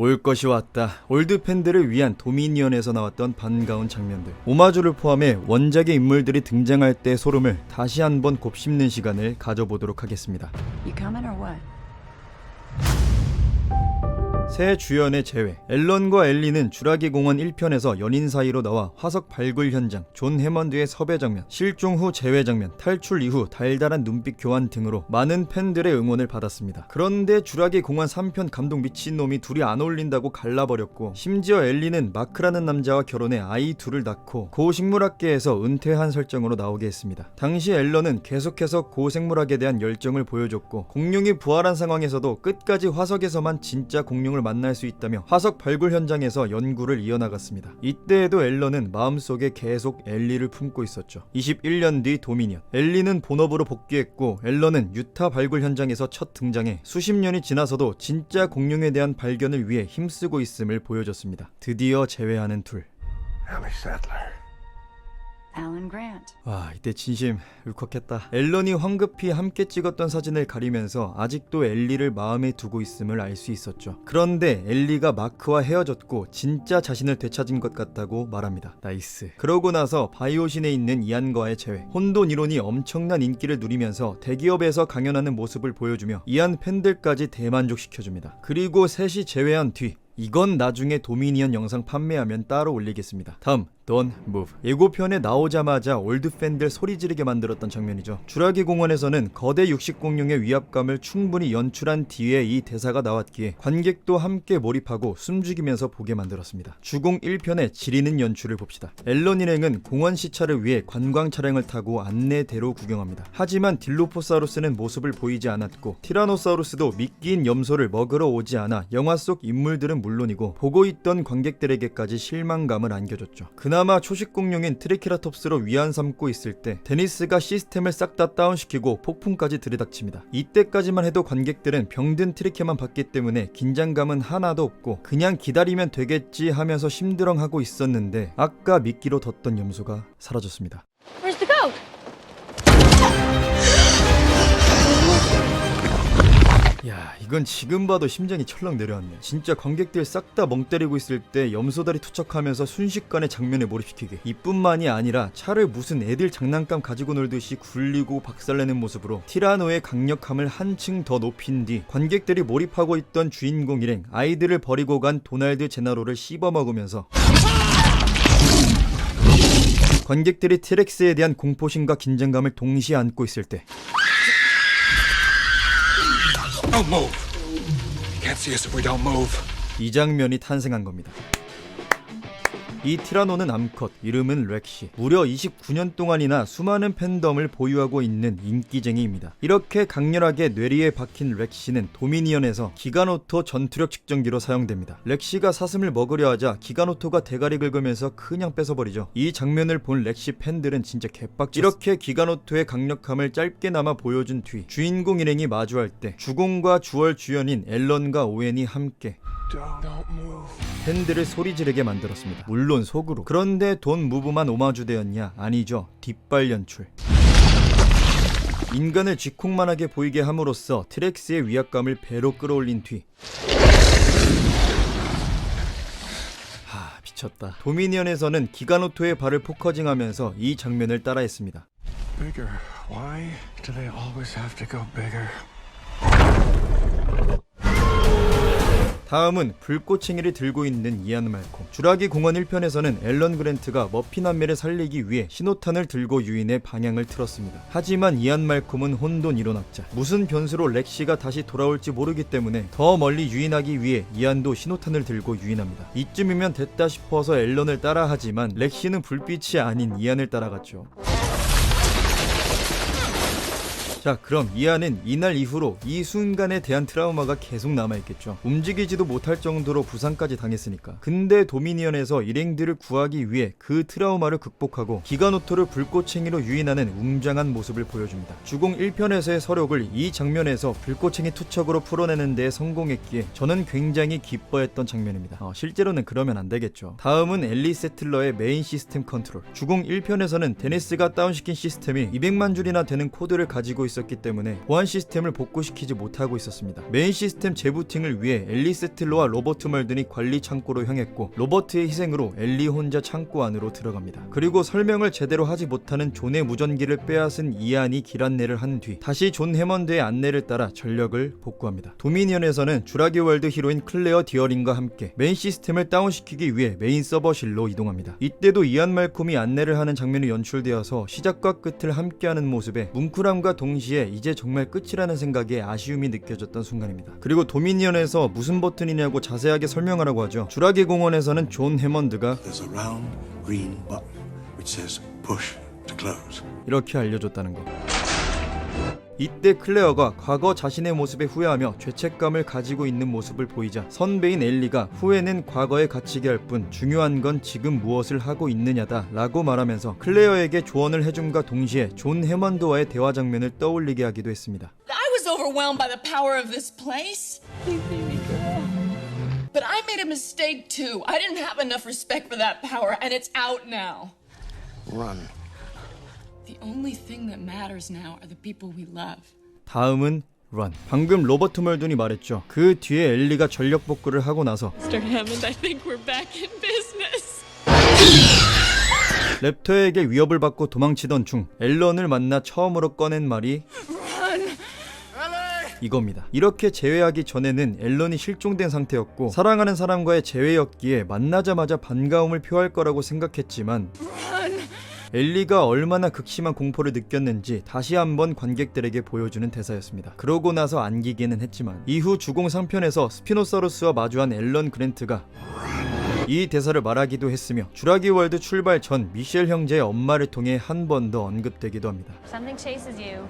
올 것이 왔다. 올드 팬들을 위한 도미니언에서 나왔던 반가운 장면들, 오마주를 포함해 원작의 인물들이 등장할 때 소름을 다시 한번 곱씹는 시간을 가져보도록 하겠습니다. You coming or what? 새 주연의 제외. 앨런과 엘리는 주라기 공원 1편에서 연인 사이로 나와 화석 발굴 현장, 존 해먼드의 섭외 장면, 실종 후 재회 장면, 탈출 이후 달달한 눈빛 교환 등으로 많은 팬들의 응원을 받았습니다. 그런데 주라기 공원 3편 감독 미친놈이 둘이 안 어울린다고 갈라버렸고, 심지어 엘리는 마크라는 남자와 결혼해 아이 둘을 낳고 고식물학계에서 은퇴한 설정으로 나오게 했습니다. 당시 앨런은 계속해서 고생물학에 대한 열정을 보여줬고, 공룡이 부활한 상황에서도 끝까지 화석에서만 진짜 공룡을 만날 수 있다며 화석 발굴 현장에서 연구를 이어나갔습니다. 이때에도 앨런은 마음속에 계속 엘리를 품고 있었죠. 21년 뒤 도미니언. 엘리는 본업으로 복귀했고, 앨런은 유타 발굴 현장에서 첫 등장해 수십 년이 지나서도 진짜 공룡에 대한 발견을 위해 힘쓰고 있음을 보여줬습니다. 드디어 재회하는 둘. Ellie Sattler. Alan Grant. 와, 이때 진심 울컥했다. 앨런이 황급히 함께 찍었던 사진을 가리면서 아직도 엘리를 마음에 두고 있음을 알 수 있었죠. 그런데 엘리가 마크와 헤어졌고 진짜 자신을 되찾은 것 같다고 말합니다. 나이스. 그러고 나서 바이오신에 있는 이안과의 재회. 혼돈 이론이 엄청난 인기를 누리면서 대기업에서 강연하는 모습을 보여주며 이안 팬들까지 대만족시켜줍니다. 그리고 셋이 재회한 뒤, 이건 나중에 도미니언 영상 판매하면 따로 올리겠습니다. 다음, Don't Move. 예고편에 나오자마자 올드 팬들 소리 지르게 만들었던 장면이죠. 주라기 공원에서는 거대 육식 공룡의 위압감을 충분히 연출한 뒤에 이 대사가 나왔기에 관객도 함께 몰입하고 숨죽이면서 보게 만들었습니다. 주공 1편의 지리는 연출을 봅시다. 앨런 일행은 공원 시찰을 위해 관광 차량을 타고 안내대로 구경합니다. 하지만 딜로포사우루스는 모습을 보이지 않았고, 티라노사우루스도 미끼인 염소를 먹으러 오지 않아 영화 속 인물들은 물론이고 보고 있던 관객들에게까지 실망감을 안겨줬죠. 그나마 초식 공룡인 트리케라톱스로 위안 삼고 있을 때 데니스가 시스템을 싹 다 다운시키고 폭풍까지 들이닥칩니다. 이때까지만 해도 관객들은 병든 트리케만 봤기 때문에 긴장감은 하나도 없고 그냥 기다리면 되겠지 하면서 심드렁하고 있었는데, 아까 미끼로 뒀던 염소가 사라졌습니다. Where's the goat? 야, 이건 지금 봐도 심장이 철렁 내려앉네. 진짜 관객들 싹 다 멍 때리고 있을 때 염소다리 투척하면서 순식간에 장면에 몰입시키게. 이뿐만이 아니라 차를 무슨 애들 장난감 가지고 놀듯이 굴리고 박살내는 모습으로 티라노의 강력함을 한층 더 높인 뒤, 관객들이 몰입하고 있던 주인공 일행 아이들을 버리고 간 도날드 제나로를 씹어먹으면서 관객들이 티렉스에 대한 공포심과 긴장감을 동시에 안고 있을 때, Don't move. You can't see us if we don't move. 이 장면이 탄생한 겁니다. 이 티라노는 암컷, 이름은 렉시. 무려 29년 동안이나 수많은 팬덤을 보유하고 있는 인기쟁이입니다. 이렇게 강렬하게 뇌리에 박힌 렉시는 도미니언에서 기가노토 전투력 측정기로 사용됩니다. 렉시가 사슴을 먹으려 하자 기가노토가 대가리 긁으면서 그냥 뺏어버리죠. 이 장면을 본 렉시 팬들은 진짜 개빡쳤어. 이렇게 기가노토의 강력함을 짧게나마 보여준 뒤, 주인공 일행이 마주할 때 주공과 주얼 주연인 앨런과 오웬이 함께 Don't move. 팬들을 소리 지르게 만들었습니다. 물론 속으로. 그런데 돈 무브만 오마주되었냐? 아니죠. 뒷발 연출. 인간을 쥐콩만하게 보이게 함으로써 트렉스의 위압감을 배로 끌어올린 뒤, 미쳤다. 도미니언에서는 기가노토의 발을 포커징하면서 이 장면을 따라했습니다. Bigger. Why do they always have to go bigger? 다음은 불꽃챙이를 들고 있는 이안 말콤. 주라기 공원 1편에서는 앨런 그랜트가 머피 남매를 살리기 위해 신호탄을 들고 유인해 방향을 틀었습니다. 하지만 이안 말콤은 혼돈 이론학자. 무슨 변수로 렉시가 다시 돌아올지 모르기 때문에 더 멀리 유인하기 위해 이안도 신호탄을 들고 유인합니다. 이쯤이면 됐다 싶어서 앨런을 따라하지만 렉시는 불빛이 아닌 이안을 따라갔죠. 자, 그럼 이안은 이날 이후로 이 순간에 대한 트라우마가 계속 남아있겠죠. 움직이지도 못할 정도로 부상까지 당했으니까. 근데 도미니언에서 일행들을 구하기 위해 그 트라우마를 극복하고 기가노토를 불꽃챙이로 유인하는 웅장한 모습을 보여줍니다. 주공 1편에서의 서력을 이 장면에서 불꽃챙이 투척으로 풀어내는 데 성공했기에 저는 굉장히 기뻐했던 장면입니다. 실제로는 그러면 안 되겠죠. 다음은 엘리 세틀러의 메인 시스템 컨트롤. 주공 1편에서는 데니스가 다운시킨 시스템이 200만 줄이나 되는 코드를 가지고 있었 있었기 때문에 보안 시스템을 복구시키지 못하고 있었습니다. 메인 시스템 재부팅을 위해 엘리 세틀러와 로버트 멀든이 관리 창고로 향했고 로버트의 희생으로 엘리 혼자 창고 안으로 들어갑니다. 그리고 설명을 제대로 하지 못하는 존의 무전기를 빼앗은 이안이 길 안내를 한 뒤 다시 존 해먼드의 안내를 따라 전력을 복구합니다. 도미니언에서는 주라기 월드 히로인 클레어 디어링과 함께 메인 시스템을 다운시키기 위해 메인 서버실로 이동합니다. 이때도 이안 말콤이 안내를 하는 장면이 연출되어서 시작과 끝을 함께하는 모습에 뭉클함과 동시에 이제 정말 끝이라는 생각에 아쉬움이 느껴졌던 순간입니다. 그리고 도미니언에서 무슨 버튼이냐고 자세하게 설명하라고 하죠. 주라기 공원에서는 존 해먼드가 There's a round green button which says push to close. 이렇게 알려줬다는 거. 이때 클레어가 과거 자신의 모습에 후회하며 죄책감을 가지고 있는 모습을 보이자 선배인 엘리가 후회는 과거에 갇히게 할 뿐 중요한 건 지금 무엇을 하고 있느냐다 라고 말하면서 클레어에게 조언을 해줌과 동시에 존 해먼드와의 대화 장면을 떠올리게 하기도 했습니다. I was overwhelmed by the power of this place. But I made a mistake too. I didn't have enough respect for that power, and it's out now. Run. The only thing that matters now are the people we love. 다음은 Run. 방금 로버트 멀든이 말했죠. 그 뒤에 엘리가 전력 복구를 하고 나서 Mr. Hammond, I think we're back in business. 랩터에게 위협을 받고 도망치던 중 앨런을 만나 처음으로 꺼낸 말이 이겁니다. 이렇게 재회하기 전에는 앨런이 실종된 상태였고 사랑하는 사람과의 재회였기에 만나자마자 반가움을 표할 거라고 생각했지만 엘리가 얼마나 극심한 공포를 느꼈는지 다시 한번 관객들에게 보여주는 대사였습니다. 그러고 나서 안기기는 했지만 이후 주공 3편에서 스피노사우루스와 마주한 앨런 그랜트가 이 대사를 말하기도 했으며 주라기 월드 출발 전 미셸 형제의 엄마를 통해 한 번 더 언급되기도 합니다. Something chases you.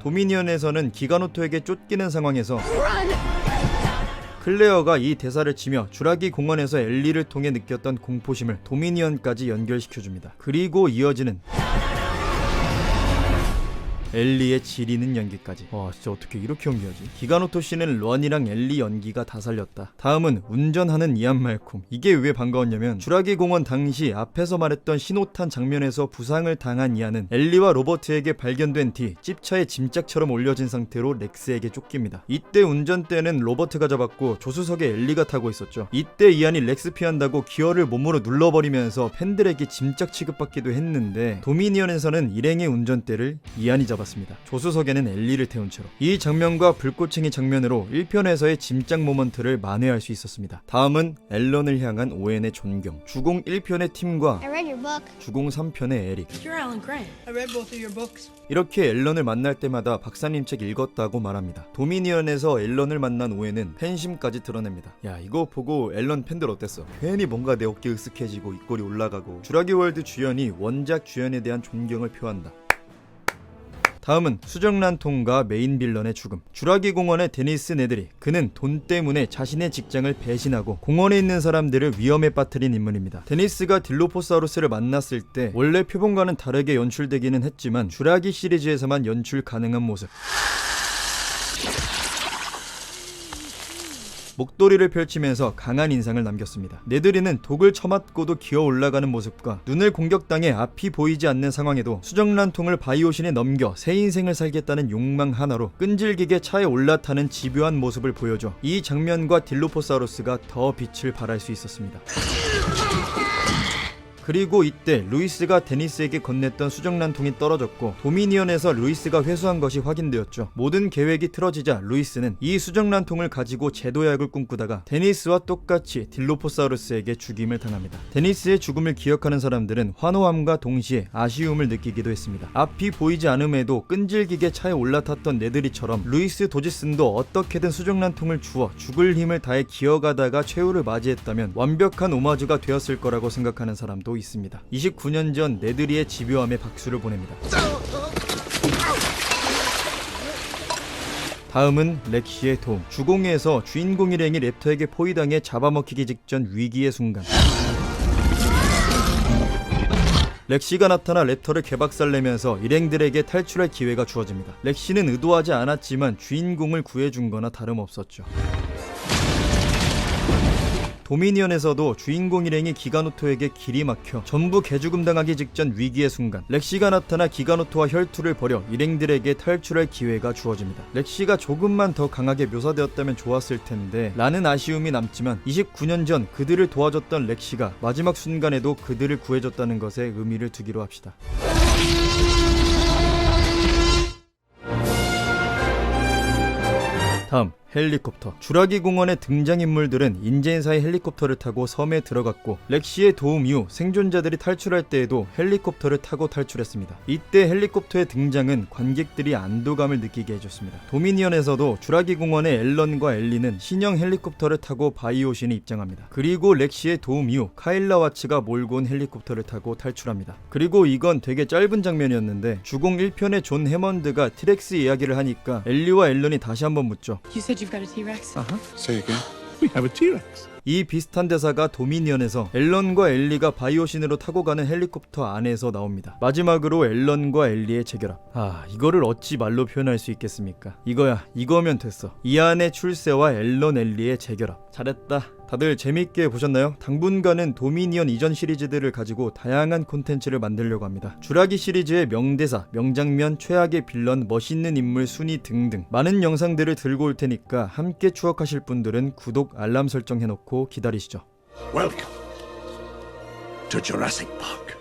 도미니언에서는 기가노토에게 쫓기는 상황에서 클레어가 이 대사를 치며 주라기 공원에서 엘리를 통해 느꼈던 공포심을 도미니언까지 연결시켜줍니다. 그리고 이어지는 엘리의 지리는 연기까지. 와 진짜 어떻게 이렇게 연기하지? 기가노토 씨는 런이랑 엘리 연기가 다 살렸다. 다음은 운전하는 이안 말콤. 이게 왜 반가웠냐면 주라기 공원 당시 앞에서 말했던 신호탄 장면에서 부상을 당한 이안은 엘리와 로버트에게 발견된 뒤 찝차에 짐짝처럼 올려진 상태로 렉스에게 쫓깁니다. 이때 운전대는 로버트가 잡았고 조수석에 엘리가 타고 있었죠. 이때 이안이 렉스 피한다고 기어를 몸으로 눌러버리면서 팬들에게 짐짝 취급받기도 했는데 도미니언에서는 일행의 운전대를 이안이 잡았습니다. 조수석에는 엘리를 태운 채로. 이 장면과 불꽃챙이 장면으로 1편에서의 짐짝 모먼트를 만회할 수 있었습니다. 다음은 앨런을 향한 오웬의 존경. 주공 1편의 팀과 I read your book. 주공 3편의 에릭. You're Alan Grant. I read both of your books. 이렇게 앨런을 만날 때마다 박사님 책 읽었다고 말합니다. 도미니언에서 앨런을 만난 오웬은 팬심까지 드러냅니다. 야 이거 보고 앨런 팬들 어땠어? 괜히 뭔가 내 어깨 으쓱해지고 입꼬리 올라가고. 주라기 월드 주연이 원작 주연에 대한 존경을 표한다. 다음은 수정란통과 메인 빌런의 죽음. 주라기 공원의 데니스 네드리. 그는 돈 때문에 자신의 직장을 배신하고 공원에 있는 사람들을 위험에 빠뜨린 인물입니다. 데니스가 딜로포사우루스를 만났을 때 원래 표본과는 다르게 연출되기는 했지만 주라기 시리즈에서만 연출 가능한 모습. 목도리를 펼치면서 강한 인상을 남겼습니다. 네드리는 독을 처맞고도 기어 올라가는 모습과 눈을 공격당해 앞이 보이지 않는 상황에도 수정란통을 바이오신에 넘겨 새 인생을 살겠다는 욕망 하나로 끈질기게 차에 올라타는 집요한 모습을 보여줘 이 장면과 딜로포사우루스가 더 빛을 발할 수 있었습니다. 그리고 이때 루이스가 데니스에게 건넸던 수정란통이 떨어졌고 도미니언에서 루이스가 회수한 것이 확인되었죠. 모든 계획이 틀어지자 루이스는 이 수정란통을 가지고 제도약을 꿈꾸다가 데니스와 똑같이 딜로포사우루스에게 죽임을 당합니다. 데니스의 죽음을 기억하는 사람들은 환호함과 동시에 아쉬움을 느끼기도 했습니다. 앞이 보이지 않음에도 끈질기게 차에 올라탔던 네드리처럼 루이스 도지슨도 어떻게든 수정란통을 주워 죽을 힘을 다해 기어가다가 최후를 맞이했다면 완벽한 오마주가 되었을 거라고 생각하는 사람도 있습니다. 29년 전 네드리의 집요함에 박수를 보냅니다. 다음은 렉시의 도움. 주공에서 주인공 일행이 랩터에게 포위당해 잡아먹히기 직전 위기의 순간. 렉시가 나타나 랩터를 개박살내면서 일행들에게 탈출할 기회가 주어집니다. 렉시는 의도하지 않았지만 주인공을 구해준 거나 다름없었죠. 도미니언에서도 주인공 일행이 기가노토에게 길이 막혀 전부 개죽음 당하기 직전 위기의 순간 렉시가 나타나 기가노토와 혈투를 벌여 일행들에게 탈출할 기회가 주어집니다. 렉시가 조금만 더 강하게 묘사되었다면 좋았을 텐데 라는 아쉬움이 남지만 29년 전 그들을 도와줬던 렉시가 마지막 순간에도 그들을 구해줬다는 것에 의미를 두기로 합시다. 다음 헬리콥터. 주라기 공원의 등장인물들은 인제인사의 헬리콥터를 타고 섬에 들어갔고 렉시의 도움 이후 생존자들이 탈출할 때에도 헬리콥터를 타고 탈출했습니다. 이때 헬리콥터의 등장은 관객들이 안도감을 느끼게 해줬습니다. 도미니언에서도 주라기 공원의 앨런과 엘리는 신형 헬리콥터를 타고 바이오신에 입장합니다. 그리고 렉시의 도움 이후 카일라 와츠가 몰고 온 헬리콥터를 타고 탈출합니다. 그리고 이건 되게 짧은 장면이었는데 주공 1편의 존 해먼드가 티렉스 이야기를 하니까 엘리와 앨런이 다시 한번 묻죠. You said you've got a T-Rex? Say again. We have a T-Rex. 이 비슷한 대사가 도미니언에서 앨런과 엘리가 바이오신으로 타고 가는 헬리콥터 안에서 나옵니다. 마지막으로 앨런과 엘리의 재결합. 이거를 어찌 말로 표현할 수 있겠습니까? 이거면 됐어. 이 안의 출세와 앨런 엘리의 재결합. 잘했다. 다들 재밌게 보셨나요? 당분간은 도미니언 이전 시리즈들을 가지고 다양한 콘텐츠를 만들려고 합니다. 주라기 시리즈의 명대사, 명장면, 최악의 빌런, 멋있는 인물 순위 등등 많은 영상들을 들고 올 테니까 함께 추억하실 분들은 구독, 알람 설정 해놓고 기다리시죠. Welcome to Jurassic Park.